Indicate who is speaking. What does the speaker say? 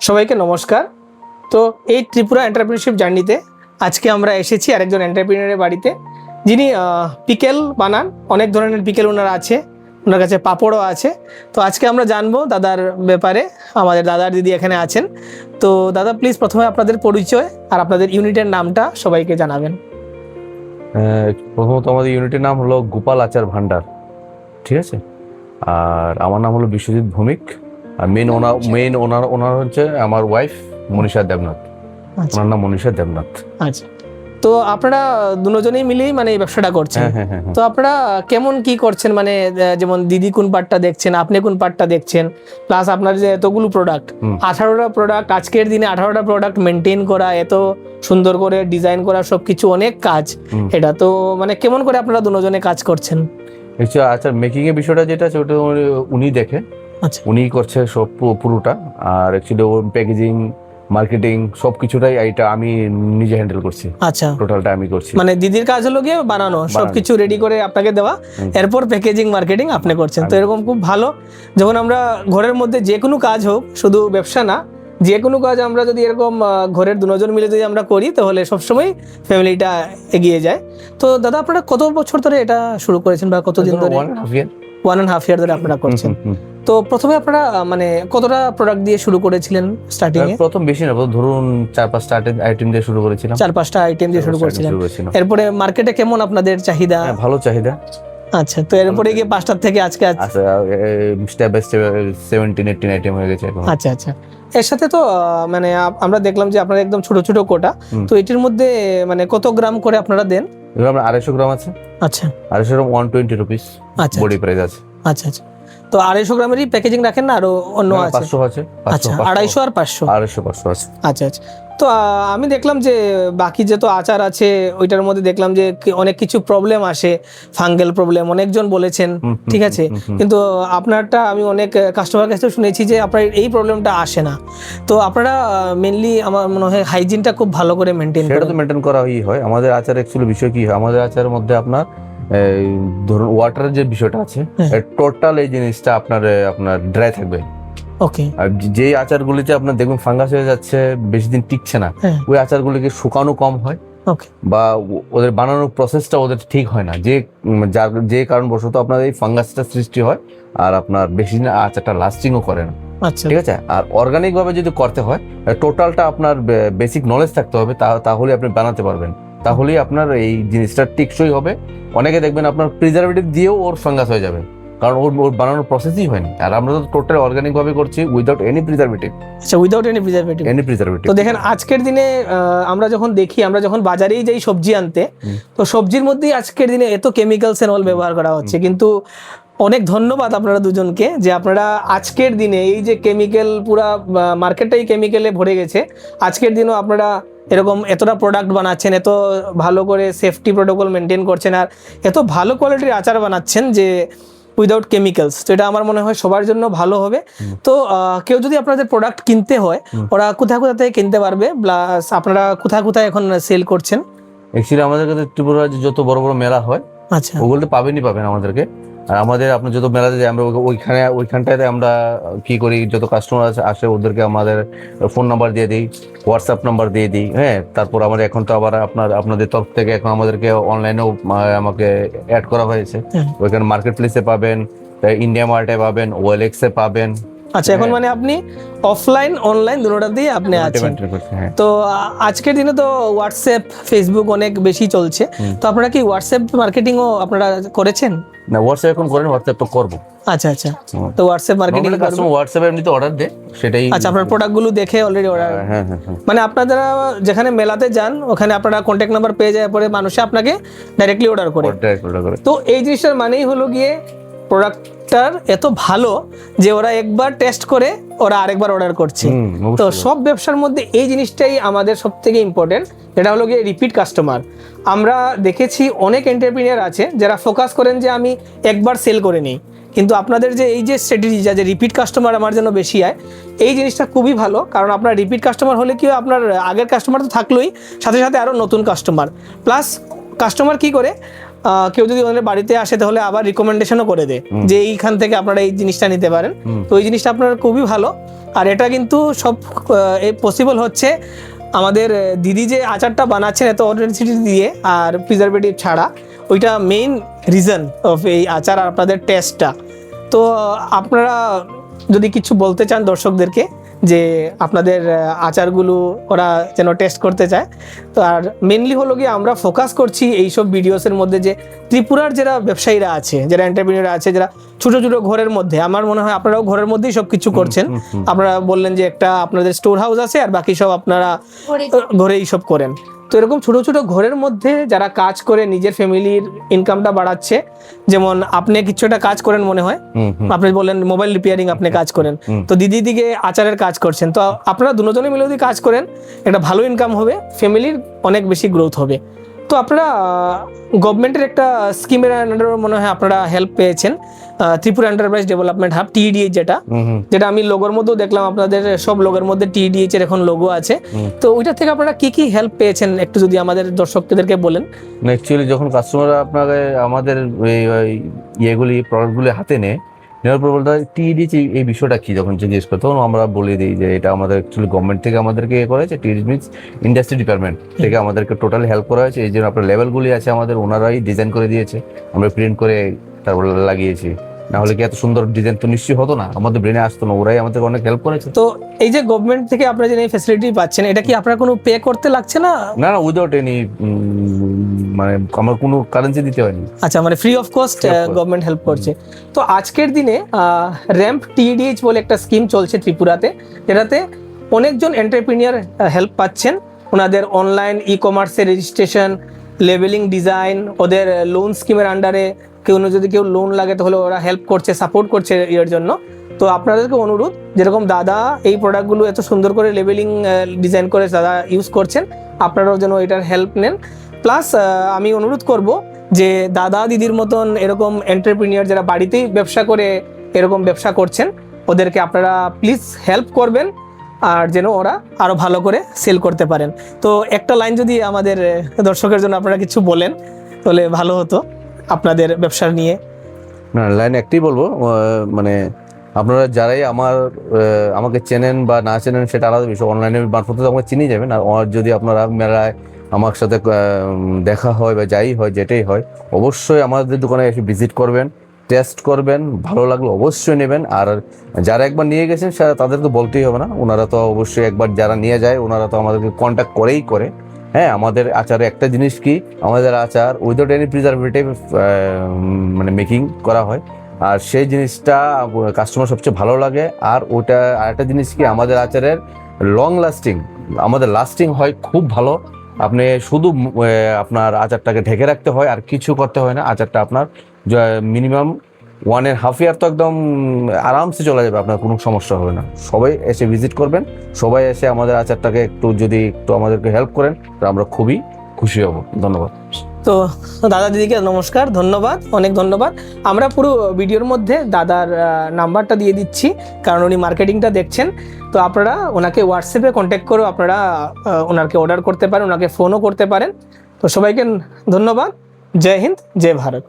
Speaker 1: সবাইকে নমস্কার। তো এই ত্রিপুরা এন্টারপ্রেনারশিপ জার্নিতে আজকে আমরা এসেছি আরেকজন এন্টারপ্রেনারের বাড়িতে, যিনি পিকেল বানান। অনেক ধরনের পিকেল ওনার আছে, ওনার কাছে পাঁপড়ও আছে। তো আজকে আমরা জানবো দাদার ব্যাপারে। আমাদের দাদার দিদি এখানে আছেন। তো দাদা, প্লিজ প্রথমে আপনাদের পরিচয় আর আপনাদের ইউনিটের নামটা সবাইকে জানাবেন।
Speaker 2: প্রথমত আমাদের ইউনিটের নাম হলো গোপাল আচার ভান্ডার, ঠিক আছে। আর আমার নাম হলো বিশ্বজিৎ ভৌমিক। আর মেইন ওনার হচ্ছে আমার ওয়াইফ মনীষা দেবনাথ। ওনার নাম মনীষা দেবনাথ।
Speaker 1: আচ্ছা, তো আপনারা দুজনেই মিলেই মানে এই ব্যবসাটা করছেন।
Speaker 2: হ্যাঁ।
Speaker 1: তো আপনারা কেমন কি করছেন, মানে যেমন দিদি কোন পার্টটা দেখছেন, আপনি কোন পার্টটা দেখছেন, প্লাস আপনার যে এতগুলো প্রোডাক্ট, 18টা প্রোডাক্ট, আজকের দিনে 18টা প্রোডাক্ট মেনটেন করা, এত সুন্দর করে ডিজাইন করা, সবকিছু অনেক কাজ। এটা তো মানে কেমন করে আপনারা দুজনে কাজ করছেন?
Speaker 2: আচ্ছা, মেকিং এর বিষয়টা যেটা আছে ওটা উনি দেখে।
Speaker 1: আচ্ছা,
Speaker 2: উনি করছে সব পুরোটা। আর অ্যাকচুয়ালি ওর প্যাকেজিং, মার্কেটিং সবকিছুটাই এটা আমি নিজে হ্যান্ডেল করছি।
Speaker 1: আচ্ছা,
Speaker 2: টোটালটা আমি করছি।
Speaker 1: মানে দিদির কাজ হলো গিয়ে বানানো, সবকিছু রেডি করে আপনাকে দেওয়া, এরপর প্যাকেজিং মার্কেটিং আপনি করছেন। তো এরকম খুব ভালো। যখন আমরা ঘরের মধ্যে যে কোনো কাজ হোক, শুধু ব্যবসা না, যে কোনো কাজ আমরা যদি এরকম ঘরের দুজন মিলে যদি আমরা করি, তাহলে সবসময় ফ্যামিলিটা এগিয়ে যায়। তো দাদা, আপনারা কত বছর ধরে এটা শুরু করেছেন বা কতদিন ধরে? 1.5 year ধরে আপনারা করছেন। তো প্রথমে আপনারা মানে কতটা প্রোডাক্ট দিয়ে শুরু করেছিলেন স্টার্টিং এ?
Speaker 2: প্রথম বেশি না, ধরুন 4-5টা আইটেম দিয়ে শুরু করেছিলাম।
Speaker 1: 4-5টা আইটেম দিয়ে শুরু করেছিলেন। এরপরে মার্কেটে কেমন আপনাদের চাহিদা?
Speaker 2: ভালো চাহিদা।
Speaker 1: আচ্ছা, তো এরপরে গিয়ে 5টা থেকে আজকে
Speaker 2: স্টেপ বাই স্টেপ 17-18 আইটেম হয়ে গেছে এখন।
Speaker 1: আচ্ছা। এর সাথে তো মানে আমরা দেখলাম যে আপনারা একদম ছোট ছোট কোটা। তো এটির মধ্যে মানে কত গ্রাম করে আপনারা দেন?
Speaker 2: আমরা 250 গ্রাম আছে।
Speaker 1: আচ্ছা,
Speaker 2: 250 গ্রাম 120 রুপিস বডি প্রাইস আছে।
Speaker 1: আচ্ছা। তো 250 গ্রামেরই প্যাকেজিং রাখেন না আরো অন্য আছে?
Speaker 2: 500 আছে।
Speaker 1: আচ্ছা, 250 আর 500।
Speaker 2: 500 আছে।
Speaker 1: আচ্ছা। তো আমি দেখলাম যে বাকি যে তো আচার আছে ওইটার মধ্যে দেখলাম যে অনেক কিছু প্রবলেম আসে, ফাঙ্গেল প্রবলেম অনেকজন বলেছেন, ঠিক আছে। কিন্তু আপনারটা আমি অনেক কাস্টমার কাছে শুনেছি যে আপনার এই প্রবলেমটা আসে না। তো আপনারা মেইনলি আমার মনে হয় হাইজিনটা খুব ভালো করে মেনটেন করেন।
Speaker 2: সেটা তো মেনটেন করাই হয়। আমাদের আচার অ্যাকচুয়ালি বিষয় কি হয়, আমাদের আচারের মধ্যে আপনার ধরুন ওয়াটারের যে বিষয়টা আছে, টোটাল এই জিনিসটা আপনার ড্রাই থাকবে।
Speaker 1: ওকে।
Speaker 2: আর যে আচারগুলিতে আপনার দেখবেন ফাঙ্গাস হয়ে যাচ্ছে, বেশি দিন টিকছে না, ওই আচারগুলিকে শুকানো কম হয় বা ওদের বানানোর প্রসেসটা ওদের ঠিক হয় না, যে কারণবশত আপনার এই ফাঙ্গাসটা সৃষ্টি হয় আর আপনার বেশি দিন আচারটা লাস্টিংও করে না। ঠিক আছে। আর অর্গানিক ভাবে যদি করতে হয়, টোটালটা আপনার বেসিক নলেজ থাকতে হবে, তাহলে আপনি বানাতে পারবেন, তাহলেই আপনার এই জিনিসটা টিকসই হবে। অনেকে দেখবেন আপনার প্রিজারভেটিভ দিয়েও ওর ফাঙ্গাস হয়ে যাবে, কারণ ওর বানানোর প্রসেসই হয়নি। আর আমরা তো টোটাল অর্গানিক ভাবে করছি, উইদাউট এনি প্রিজারভেটিভ।
Speaker 1: আচ্ছা, উইদাউট এনি প্রিজারভেটিভ। তো দেখেন আজকের দিনে আমরা যখন বাজারেই যাই সবজি আনতে, তো সবজির মধ্যেই আজকের দিনে এত কেমিক্যালস এন্ড অল ব্যবহার করা হচ্ছে। কিন্তু অনেক ধন্যবাদ আপনারা দুজনকে যে আপনারা আজকের দিনে এই যে কেমিক্যাল, পুরা মার্কেটটাই কেমিক্যালে ভরে গেছে, আজকের দিনও আপনারা এরকম এতটা প্রোডাক্ট বানাচ্ছেন, এত ভালো করে সেফটি প্রোটোকল মেনটেন করছেন, আর এত ভালো কোয়ালিটির আচার বানাচ্ছেন যে উইদাউট কেমিক্যালস। তো এটা আমার মনে হয় সবার জন্য ভালো হবে। তো কেউ যদি আপনাদের প্রোডাক্ট কিনতে হয়, ওরা কোথা থেকে কিনতে পারবে, প্লাস আপনারা কোথায় এখন সেল করছেন?
Speaker 2: অ্যাকচুয়ালি আমাদের কাছে ত্রিপুরার যে যত বড় বড় মেলা হয়,
Speaker 1: আচ্ছা,
Speaker 2: ওগুলোতে পাবেন আমাদেরকে। আর আমাদের আপনার যত মেলাতে যাই আমরা, ওইখানটাতে আমরা কি করি, যত কাস্টমার আসে ওদেরকে আমাদের ফোন নাম্বার দিয়ে দিই, হোয়াটসঅ্যাপ নাম্বার দিয়ে দিই। হ্যাঁ, তারপর আমাদের এখন তো আবার আপনাদের তরফ থেকে এখন আমাদেরকে অনলাইনেও আমাকে অ্যাড করা হয়েছে। ওইখানে মার্কেট প্লেসে পাবেন, ইন্ডিয়া মার্টে পাবেন, ওয়েলএক্সে পাবেন।
Speaker 1: আচ্ছা, এখন মানে আপনি অফলাইন অনলাইন দুটোটাতেই আপনি আছেন। তো আজকের দিনে তো হোয়াটসঅ্যাপ, ফেসবুক অনেক বেশি চলছে। তো আপনারা কি হোয়াটসঅ্যাপ মার্কেটিংও আপনারা করেছেন?
Speaker 2: না, হোয়াটসঅ্যাপ এখন করেন, হোয়াটসঅ্যাপ তো করবো।
Speaker 1: আচ্ছা। তো হোয়াটসঅ্যাপ মার্কেটিং
Speaker 2: কাস্টমার হোয়াটসঅ্যাপে এমনিতে অর্ডার দেয়, সেটাই।
Speaker 1: আচ্ছা, আপনার প্রোডাক্টগুলো দেখে অলরেডি অর্ডার।
Speaker 2: হ্যাঁ।
Speaker 1: মানে আপনারা যেখানে মেলাতে যান ওখানে আপনারা কন্ট্যাক্ট নাম্বার পেয়ে যায়, পরে মানুষে আপনাকে ডাইরেক্টলি অর্ডার করে। তো এই জিনিসটার মানেই হলো গিয়ে প্রোডাক্টটার এত ভালো যে ওরা একবার টেস্ট করে ওরা আরেকবার অর্ডার করছে। তো সব ব্যবসার মধ্যে এই জিনিসটাই আমাদের সব থেকে ইম্পর্টেন্ট, যেটা হলো গিয়ে রিপিট কাস্টমার। আমরা দেখেছি অনেক এন্টারপ্রেনিয়ার আছে যারা ফোকাস করেন যে আমি একবার সেল করে নিই, কিন্তু আপনাদের যে এই যে স্ট্র্যাটেজি, যে রিপিট কাস্টমার আমার জন্য বেশি হয়, এই জিনিসটা খুবই ভালো। কারণ আপনার রিপিট কাস্টমার হলে কি আপনার আগের কাস্টমার তো থাকলোই, সাথে সাথে আরও নতুন কাস্টমার। প্লাস কাস্টমার কি করে, কেউ যদি ওদের বাড়িতে আসে তাহলে আবার রিকমেন্ডেশনও করে দেয় যে এইখান থেকে আপনারা এই জিনিসটা নিতে পারেন। তো এই জিনিসটা আপনার খুবই ভালো। আর এটা কিন্তু সব পসিবল হচ্ছে আমাদের দিদি যে আচারটা বানাচ্ছেন এত অথেন্টিসিটি দিয়ে আর প্রিজারভেটিভ ছাড়া, ওইটা মেইন রিজন অফ এই আচার আর আপনাদের টেস্টটা। তো আপনারা যদি কিছু বলতে চান দর্শকদেরকে যে আপনাদের আচারগুলো ওরা যেন টেস্ট করতে চায়, তো আর মেনলি হলো গিয়ে আমরা ফোকাস করছি এইসব ভিডিওসের মধ্যে যে ত্রিপুরার যারা ব্যবসায়ীরা আছে, যারা এন্টারপ্রেনিউর আছে, যারা ছোট ছোট ঘরের মধ্যে, আমার মনে হয় আপনারাও ঘরের মধ্যেই সব কিছু করছেন। আপনারা বললেন যে একটা আপনাদের স্টোর হাউস আছে আর বাকি সব আপনারা ঘরেই সব করেন। তো এরকম ছোট ছোট ঘরের মধ্যে যারা কাজ করে নিজের ফ্যামিলির ইনকামটা বাড়াচ্ছে, যেমন আপনি কিছু একটা কাজ করেন মনে হয়, আপনি বললেন মোবাইল রিপেয়ারিং আপনি কাজ করেন, তো দিদি দিকে আচারের কাজ করছেন, তো আপনারা দুজনে মিলে যদি কাজ করেন একটা ভালো ইনকাম হবে, ফ্যামিলির অনেক বেশি গ্রোথ হবে। তো আপনারা গভর্নমেন্টের একটা স্কিমের আন্ডারে মনে হয় আপনারা হেল্প পেয়েছেন, Tripura enterprise development hub, TEDH, যেটা আমি লোগোর মধ্যেও দেখলাম আপনাদের সব লোগোর মধ্যে TEDH এর এখন লোগো আছে। তো ওইটা থেকে আপনারা কি কি হেল্প পেয়েছেন একটু যদি আমাদের দর্শকদেরকে বলেন।
Speaker 2: অ্যাকচুয়ালি যখন কাস্টমাররা আপনাকে আমাদের ইয়েগুলি প্রোডাক্টগুলি হাতে নেওয়ার পর বলতে হয় TEDH এই বিষয়টা কি, যখন জিজ্ঞেস করে তখন আমরা বলে দিই যে এটা আমাদের অ্যাকচুয়ালি গভর্নমেন্ট থেকে আমাদেরকে ইয়ে করেছে। TEDH মিনস ইন্ডাস্ট্রি ডিপার্টমেন্ট থেকে আমাদেরকে টোটালি হেল্প করা হয়েছে। এই জন্য আপনার লেভেলগুলি আছে আমাদের, ওনারাই ডিজাইন করে দিয়েছে, আমরা প্রিন্ট করে তারপর লাগিয়েছি। না হলে কি এত সুন্দর ডিজাইন তো নিশ্চয়ই হতো না, আমাদের ব্রেনে আসতো না। ওরাই আমাদের অনেক হেল্প করেছে।
Speaker 1: তো এই যে গভর্নমেন্ট থেকে আপনারা যে এই ফ্যাসিলিটি পাচ্ছেন, এটা কি আপনারা কোনো পে করতে লাগছে না?
Speaker 2: না না, উইদাউট এনি, মানে আমার কোনো কারেন্সি দিতে হয়নি।
Speaker 1: আচ্ছা, মানে free of cost government help করছে। তো আজকের দিনে র্যাম্প TEDH বলে একটা স্কিম চলছে ত্রিপুরাতে, যেটাতে অনেকজন এন্টারপ্রেনিউর হেল্প পাচ্ছেন। ওনাদের অনলাইন ই-কমার্সের রেজিস্ট্রেশন, লেবেলিং, ডিজাইন, ওদের লোন স্কিমের আন্ডারে যদি কেউ লোন লাগে তাহলে ওরা হেল্প করছে, সাপোর্ট করছে এর জন্য। তো আপনাদেরকে অনুরোধ, যেরকম দাদা এই প্রোডাক্টগুলো এত সুন্দর করে লেবেলিং ডিজাইন করে দাদা ইউজ করছেন, আপনারাও যেন এটার হেল্প নেন। প্লাস আমি অনুরোধ করব যে দাদা দিদির মতন এরকম এন্টারপ্রেনিউর যারা বাড়িতেই ব্যবসা করে এরকম ব্যবসা করছেন, ওদেরকে আপনারা প্লিজ হেল্প করবেন, আর যেন ওরা আরো ভালো করে সেল করতে পারেন। তো একটা লাইন যদি আমাদের দর্শকের জন্য আপনারা কিছু বলেন তাহলে ভালো হতো আপনাদের ব্যবসা নিয়ে।
Speaker 2: না, লাইন একটাই বলবো, মানে আপনারা যারাই আমাকে চেনেন বা না চেনেন সেটা আলাদা বিষয়, অনলাইনে মারফত আমাকে চিনি যাবেন। আর যদি আপনারা মেলায় আমার সাথে দেখা হয় বা যাই হয়, যেটাই হয়, অবশ্যই আমাদের দোকানে এসে ভিজিট করবেন, টেস্ট করবেন, ভালো লাগলো অবশ্যই নেবেন। আর যারা একবার নিয়ে গেছেন তাদের তো বলতেই হবে না, ওনারা তো অবশ্যই একবার যারা নিয়ে যায় ওনারা তো আমাদেরকে কন্ট্যাক্ট করেই করে। হ্যাঁ, আমাদের আচারে একটা জিনিস কি, আমাদের আচার উইদাউট এনি প্রিজারভেটিভ মানে মেকিং করা হয়, আর সেই জিনিসটা কাস্টমার সবচেয়ে ভালো লাগে। আর ওটা আরেকটা জিনিস কি, আমাদের আচারের লং লাস্টিং, আমাদের লাস্টিং হয় খুব ভালো। আপনি শুধু আপনার আচারটাকে ঢেকে রাখতে হয়, আর কিছু করতে হয় না। আচারটা আপনার মিনিমাম 1.5 ইয়ার তো একদম আরামসে চলে যাবে, আপনার কোনো সমস্যা হবে না। সবাই এসে ভিজিট করবেন, সবাই এসে আমাদের আচারটাকে একটু আমাদেরকে হেল্প করেন, তো আমরা খুবই খুশি হব। ধন্যবাদ।
Speaker 1: তো দাদা দিদিকে নমস্কার, ধন্যবাদ, অনেক ধন্যবাদ। আমরা পুরো ভিডিওর মধ্যে দাদার নাম্বারটা দিয়ে দিচ্ছি, কারণ উনি মার্কেটিংটা দেখছেন। তো আপনারা ওনাকে হোয়াটসঅ্যাপে কন্ট্যাক্ট করে আপনারা ওনাকে অর্ডার করতে পারেন, ওনাকে ফোনও করতে পারেন। তো সবাইকে ধন্যবাদ। জয় হিন্দ, জয় ভারত।